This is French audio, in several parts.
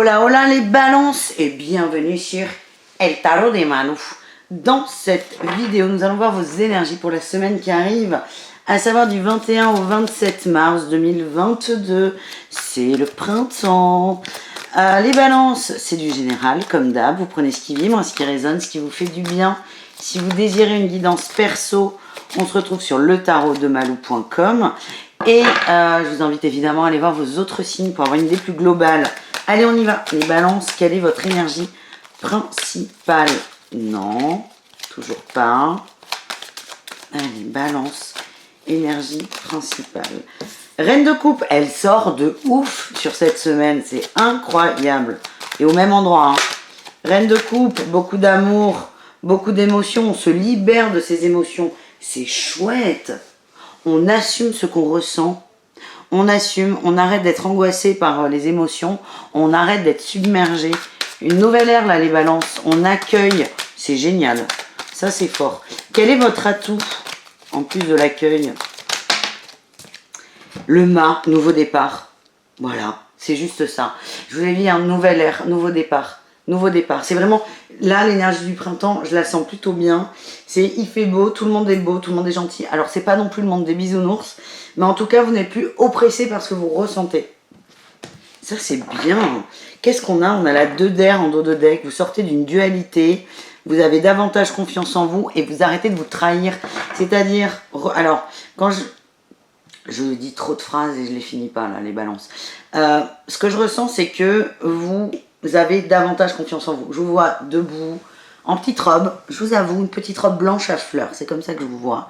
Hola hola les balances et bienvenue sur El Tarot des Malou. Dans cette vidéo, nous allons voir vos énergies pour la semaine qui arrive, à savoir du 21 au 27 mars 2022. C'est le printemps. Les balances, c'est du général, comme d'hab. Vous prenez ce qui vibre, ce qui résonne, ce qui vous fait du bien. Si vous désirez une guidance perso, on se retrouve sur letarodemalou.com. Et je vous invite évidemment à aller voir vos autres signes pour avoir une idée plus globale. Allez, on y va. Les balances, quelle est votre énergie principale? Non, toujours pas. Allez, balance, énergie principale. Reine de coupe, elle sort de ouf sur cette semaine. C'est incroyable. Et au même endroit. Hein. Reine de coupe, beaucoup d'amour, beaucoup d'émotions. On se libère de ces émotions. C'est chouette. On assume ce qu'on ressent. On assume, on arrête d'être angoissé par les émotions. On arrête d'être submergé. Une nouvelle ère là, les balances. On accueille. C'est génial. Ça, c'est fort. Quel est votre atout en plus de l'accueil? Le mât, nouveau départ. Voilà, c'est juste ça. Je vous ai dit un nouvel ère, nouveau départ. Nouveau départ. C'est vraiment, là, l'énergie du printemps, je la sens plutôt bien. C'est, il fait beau, tout le monde est beau, tout le monde est gentil. Alors, c'est pas non plus le monde des bisounours, mais en tout cas, vous n'êtes plus oppressé par ce que vous ressentez. Ça, c'est bien. Qu'est-ce qu'on a? On a la 2 d'air en dos de deck. Vous sortez d'une dualité. Vous avez davantage confiance en vous et vous arrêtez de vous trahir. C'est-à-dire, alors, quand je dis trop de phrases et je les finis pas, là, les balances. Ce que je ressens, c'est que vous avez davantage confiance en vous. Je vous vois debout, en petite robe. Je vous avoue, une petite robe blanche à fleurs. C'est comme ça que je vous vois.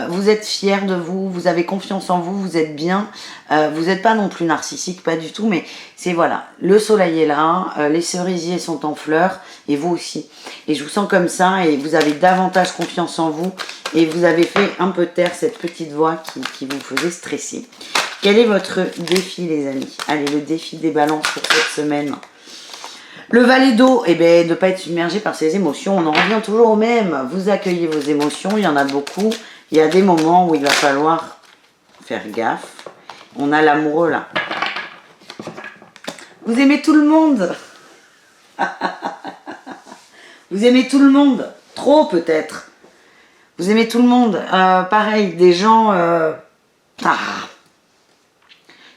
Vous êtes fiers de vous, vous avez confiance en vous, vous êtes bien. Vous n'êtes pas non plus narcissique, pas du tout, mais c'est voilà. Le soleil est là, les cerisiers sont en fleurs, et vous aussi. Et je vous sens comme ça, et vous avez davantage confiance en vous, et vous avez fait un peu taire cette petite voix qui vous faisait stresser. Quel est votre défi, les amis? Allez, le défi des balances pour cette semaine. Le valet d'eau, eh ben, de ne pas être submergé par ses émotions. On en revient toujours au même. Vous accueillez vos émotions, il y en a beaucoup. Il y a des moments où il va falloir faire gaffe. On a l'amoureux là. Vous aimez tout le monde. Vous aimez tout le monde. Trop peut-être. Vous aimez tout le monde. Pareil, des gens...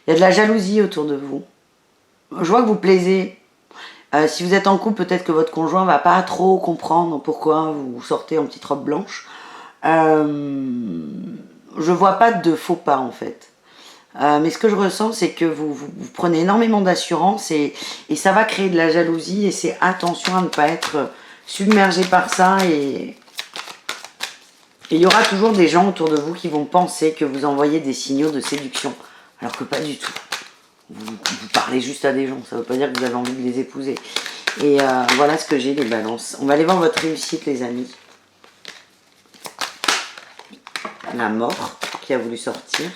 Il y a de la jalousie autour de vous. Je vois que vous plaisez. Si vous êtes en couple, peut-être que votre conjoint va pas trop comprendre pourquoi vous sortez en petite robe blanche. Je vois pas de faux pas en fait. Mais ce que je ressens, c'est que vous prenez énormément d'assurance et ça va créer de la jalousie et c'est attention à ne pas être submergé par ça et il y aura toujours des gens autour de vous qui vont penser que vous envoyez des signaux de séduction. Alors que pas du tout. Vous parlez juste à des gens, ça ne veut pas dire que vous avez envie de les épouser. Et voilà ce que j'ai, les balances. On va aller voir votre réussite, les amis. La mort qui a voulu sortir.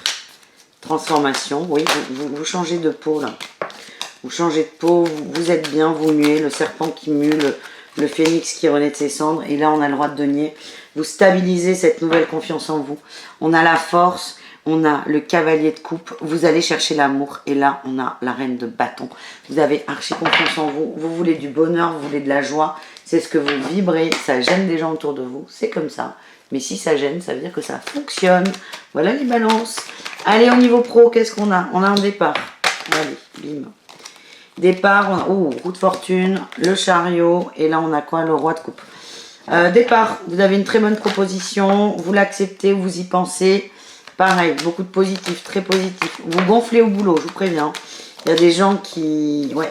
Transformation, oui, vous changez de peau, là. Vous changez de peau, vous êtes bien, vous muez, le serpent qui mue, le phénix qui renaît de ses cendres. Et là, on a le roi de denier. Vous stabilisez cette nouvelle confiance en vous. On a la force. On a le cavalier de coupe, vous allez chercher l'amour et là on a la reine de bâton. Vous avez archi confiance en vous, vous voulez du bonheur, vous voulez de la joie, c'est ce que vous vibrez, ça gêne des gens autour de vous, c'est comme ça. Mais si ça gêne, ça veut dire que ça fonctionne. Voilà les balances. Allez, au niveau pro, qu'est-ce qu'on a? On a un départ. Allez, bim. Départ, on a roue de fortune, le chariot et là on a quoi? Le roi de coupe. Départ, vous avez une très bonne proposition, vous l'acceptez, vous y pensez. Pareil, beaucoup de positifs, très positifs. Vous gonflez au boulot, je vous préviens. Il y a des gens qui... Ouais.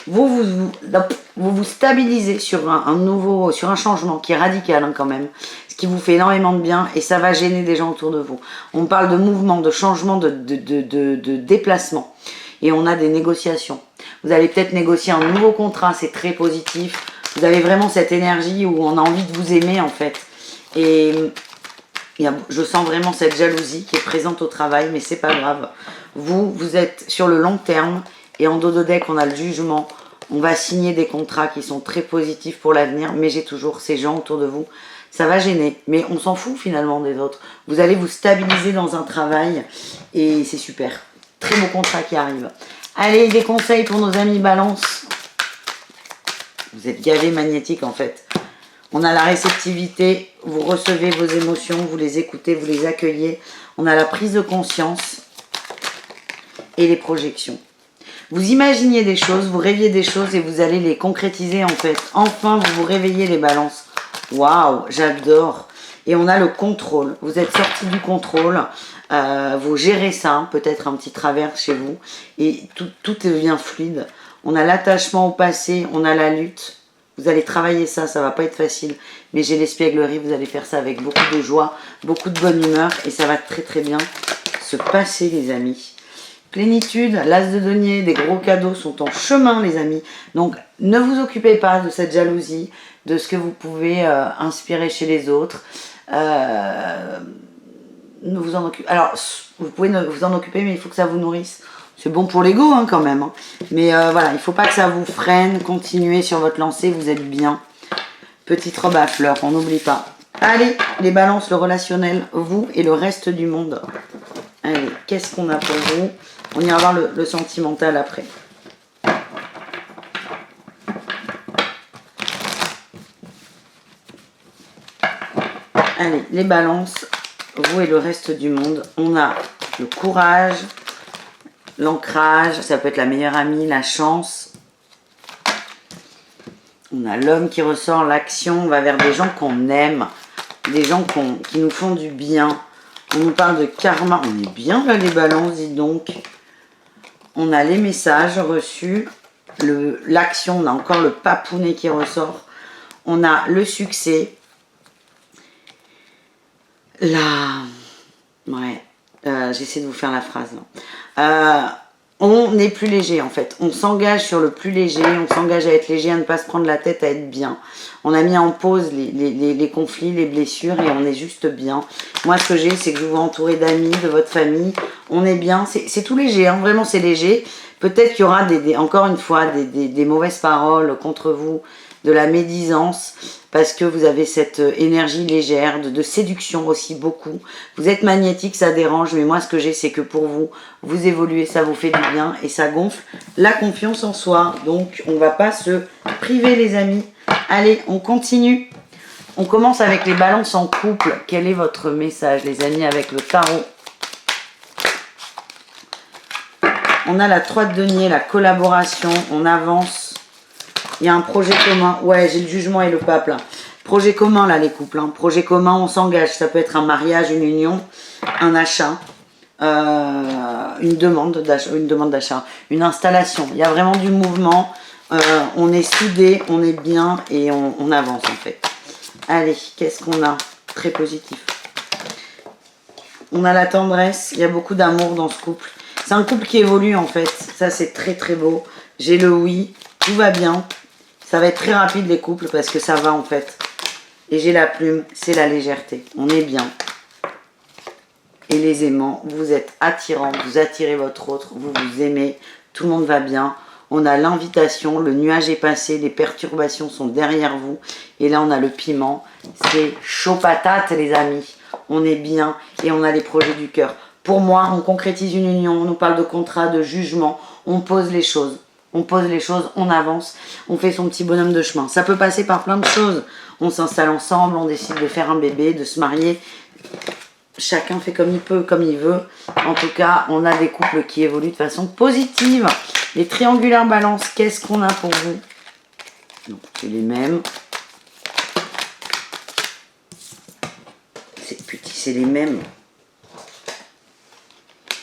Vous stabilisez sur un changement qui est radical hein, quand même. Ce qui vous fait énormément de bien et ça va gêner des gens autour de vous. On parle de mouvement, de changement, de déplacement. Et on a des négociations. Vous allez peut-être négocier un nouveau contrat, c'est très positif. Vous avez vraiment cette énergie où on a envie de vous aimer en fait. Et... je sens vraiment cette jalousie qui est présente au travail, mais c'est pas grave. Vous êtes sur le long terme et en dos de deck, on a le jugement. On va signer des contrats qui sont très positifs pour l'avenir, mais j'ai toujours ces gens autour de vous. Ça va gêner, mais on s'en fout finalement des autres. Vous allez vous stabiliser dans un travail et c'est super. Très beau contrat qui arrive. Allez, des conseils pour nos amis Balance. Vous êtes gavés magnétiques en fait. On a la réceptivité, vous recevez vos émotions, vous les écoutez, vous les accueillez. On a la prise de conscience et les projections. Vous imaginez des choses, vous rêviez des choses et vous allez les concrétiser en fait. Enfin, vous vous réveillez les balances. Waouh, j'adore. Et on a le contrôle. Vous êtes sorti du contrôle. Vous gérez ça, peut-être un petit travers chez vous. Et tout devient fluide. On a l'attachement au passé, on a la lutte. Vous allez travailler ça, ça va pas être facile. Mais j'ai l'espièglerie, vous allez faire ça avec beaucoup de joie, beaucoup de bonne humeur. Et ça va très très bien se passer les amis. Plénitude, l'as de denier, des gros cadeaux sont en chemin les amis. Donc ne vous occupez pas de cette jalousie, de ce que vous pouvez inspirer chez les autres. Ne vous en occupez. Alors vous pouvez vous en occuper mais il faut que ça vous nourrisse. C'est bon pour l'ego hein, quand même. Hein. Mais voilà, il ne faut pas que ça vous freine. Continuez sur votre lancée, vous êtes bien. Petite robe à fleurs, on n'oublie pas. Allez, les balances, le relationnel, vous et le reste du monde. Allez, qu'est-ce qu'on a pour vous? On ira voir le sentimental après. Allez, les balances, vous et le reste du monde. On a le courage, l'ancrage, ça peut être la meilleure amie, la chance. On a l'homme qui ressort, l'action, on va vers des gens qu'on aime, des gens qui nous font du bien. On nous parle de karma, on est bien là les balances, dis donc. On a les messages reçus, l'action, on a encore le papounet qui ressort. On a le succès. Ouais, j'essaie de vous faire la phrase. On n'est plus léger en fait. On s'engage sur le plus léger, on s'engage à être léger, à ne pas se prendre la tête, à être bien. On a mis en pause les conflits, les blessures et on est juste bien. Moi ce que j'ai c'est que je vous entourez d'amis, de votre famille. On est bien, c'est tout léger, hein. Vraiment c'est léger. Peut-être qu'il y aura encore une fois des mauvaises paroles contre vous, de la médisance, parce que vous avez cette énergie légère, de séduction aussi beaucoup. Vous êtes magnétique, ça dérange, mais moi ce que j'ai c'est que pour vous, vous évoluez, ça vous fait du bien et ça gonfle la confiance en soi. Donc on ne va pas se priver les amis. Allez, on continue. On commence avec les balances en couple. Quel est votre message les amis avec le tarot? On a la 3 de denier, la collaboration, on avance. Il y a un projet commun. Ouais, j'ai le jugement et le pape là. Projet commun là les couples. Hein. Projet commun, on s'engage. Ça peut être un mariage, une union, un achat, une demande d'achat, une installation. Il y a vraiment du mouvement. On est soudés, on est bien et on avance en fait. Allez, qu'est-ce qu'on a? Très positif. On a la tendresse. Il y a beaucoup d'amour dans ce couple. C'est un couple qui évolue en fait. Ça c'est très très beau. J'ai le oui. Tout va bien. Ça va être très rapide les couples parce que ça va en fait. Et j'ai la plume, c'est la légèreté. On est bien. Et les aimants, vous êtes attirants, vous attirez votre autre, vous vous aimez, tout le monde va bien. On a l'invitation, le nuage est passé, les perturbations sont derrière vous. Et là on a le piment, c'est chaud patate les amis. On est bien et on a les projets du cœur. Pour moi, on concrétise une union, on nous parle de contrat, de jugement, on pose les choses. On pose les choses, on avance, on fait son petit bonhomme de chemin. Ça peut passer par plein de choses. On s'installe ensemble, on décide de faire un bébé, de se marier. Chacun fait comme il peut, comme il veut. En tout cas, on a des couples qui évoluent de façon positive. Les triangulaires balance, qu'est-ce qu'on a pour vous? Donc, c'est les mêmes. C'est petit, c'est les mêmes.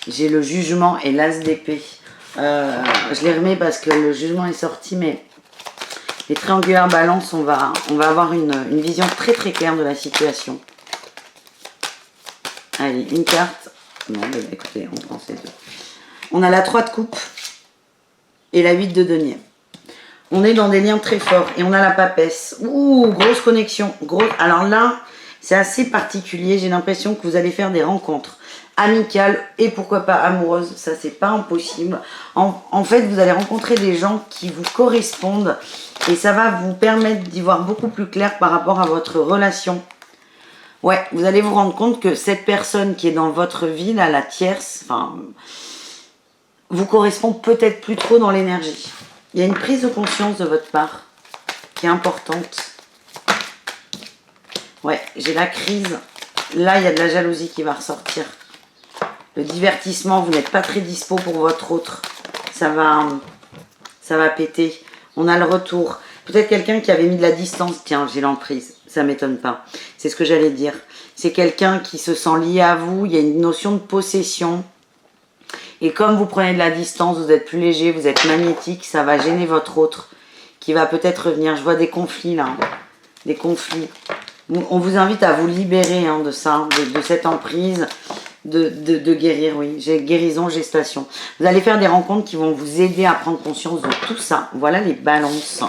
J'ai le jugement et l'as d'épée. Je les remets parce que le jugement est sorti, mais les triangulaires balance, on va avoir une vision très très claire de la situation. Allez, une carte. Non, bah, écoutez, on prend ces deux. On a la 3 de coupe et la 8 de denier. On est dans des liens très forts et on a la papesse. Ouh, grosse connexion. Alors là, c'est assez particulier. J'ai l'impression que vous allez faire des rencontres amicales et pourquoi pas amoureuses. Ça, c'est pas impossible. En fait, vous allez rencontrer des gens qui vous correspondent et ça va vous permettre d'y voir beaucoup plus clair par rapport à votre relation. Ouais, vous allez vous rendre compte que cette personne qui est dans votre vie, là, la tierce, enfin, vous correspond peut-être plus trop dans l'énergie. Il y a une prise de conscience de votre part qui est importante. Ouais, j'ai la crise. Là, il y a de la jalousie qui va ressortir. Le divertissement, vous n'êtes pas très dispo pour votre autre. Ça va péter. On a le retour. Peut-être quelqu'un qui avait mis de la distance. Tiens, j'ai l'emprise. Ça ne m'étonne pas. C'est ce que j'allais dire. C'est quelqu'un qui se sent lié à vous. Il y a une notion de possession. Et comme vous prenez de la distance, vous êtes plus léger, vous êtes magnétique, ça va gêner votre autre qui va peut-être revenir. Je vois des conflits là. Des conflits. On vous invite à vous libérer de ça, de cette emprise, de guérir, oui. J'ai guérison, gestation. Vous allez faire des rencontres qui vont vous aider à prendre conscience de tout ça. Voilà les balances.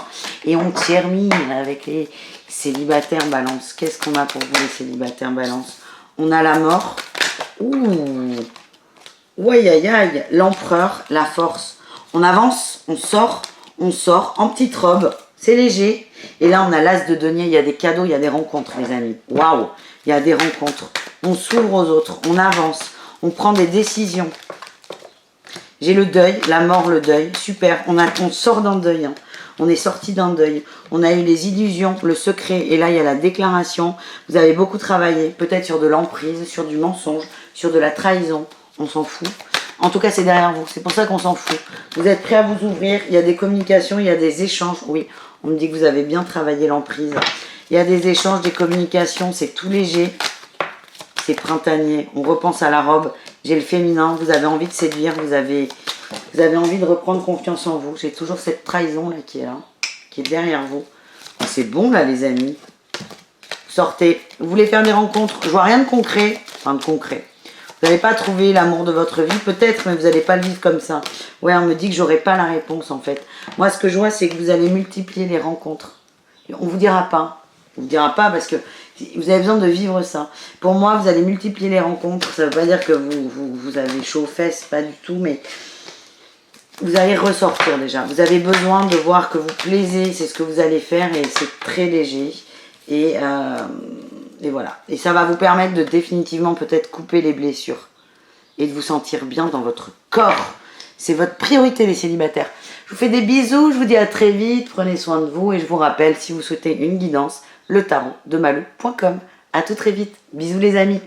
Et on termine avec les célibataires balance. Qu'est-ce qu'on a pour vous les célibataires balance? On a la mort. Ouh. Ouaille aïe aïe. L'empereur, la force. On avance, on sort en petite robe. C'est léger. Et là, on a l'as de denier. Il y a des cadeaux, il y a des rencontres, les amis. Waouh! Il y a des rencontres. On s'ouvre aux autres. On avance. On prend des décisions. J'ai le deuil, la mort, le deuil. Super. On sort d'un deuil. On est sorti d'un deuil. On a eu les illusions, le secret. Et là, il y a la déclaration. Vous avez beaucoup travaillé. Peut-être sur de l'emprise, sur du mensonge, sur de la trahison. On s'en fout. En tout cas, c'est derrière vous. C'est pour ça qu'on s'en fout. Vous êtes prêts à vous ouvrir. Il y a des communications, il y a des échanges. Oui, on me dit que vous avez bien travaillé l'emprise. Il y a des échanges, des communications. C'est tout léger. C'est printanier. On repense à la robe. J'ai le féminin. Vous avez envie de séduire. Vous avez envie de reprendre confiance en vous. J'ai toujours cette trahison là qui est là. Qui est derrière vous. Oh, c'est bon là, les amis. Sortez. Vous voulez faire des rencontres. Je vois rien de concret. Enfin, de concret. Vous n'allez pas trouver l'amour de votre vie, peut-être, mais vous n'allez pas le vivre comme ça. Ouais, on me dit que j'aurai pas la réponse, en fait. Moi, ce que je vois, c'est que vous allez multiplier les rencontres. On vous dira pas. On vous dira pas parce que vous avez besoin de vivre ça. Pour moi, vous allez multiplier les rencontres. Ça ne veut pas dire que vous avez chaud aux fesses, pas du tout, mais vous allez ressortir déjà. Vous avez besoin de voir que vous plaisez, c'est ce que vous allez faire et c'est très léger. Et voilà. Et ça va vous permettre de définitivement peut-être couper les blessures et de vous sentir bien dans votre corps. C'est votre priorité, les célibataires. Je vous fais des bisous, je vous dis à très vite, prenez soin de vous et je vous rappelle, si vous souhaitez une guidance, le tarot de malou.com. À tout très vite. Bisous les amis.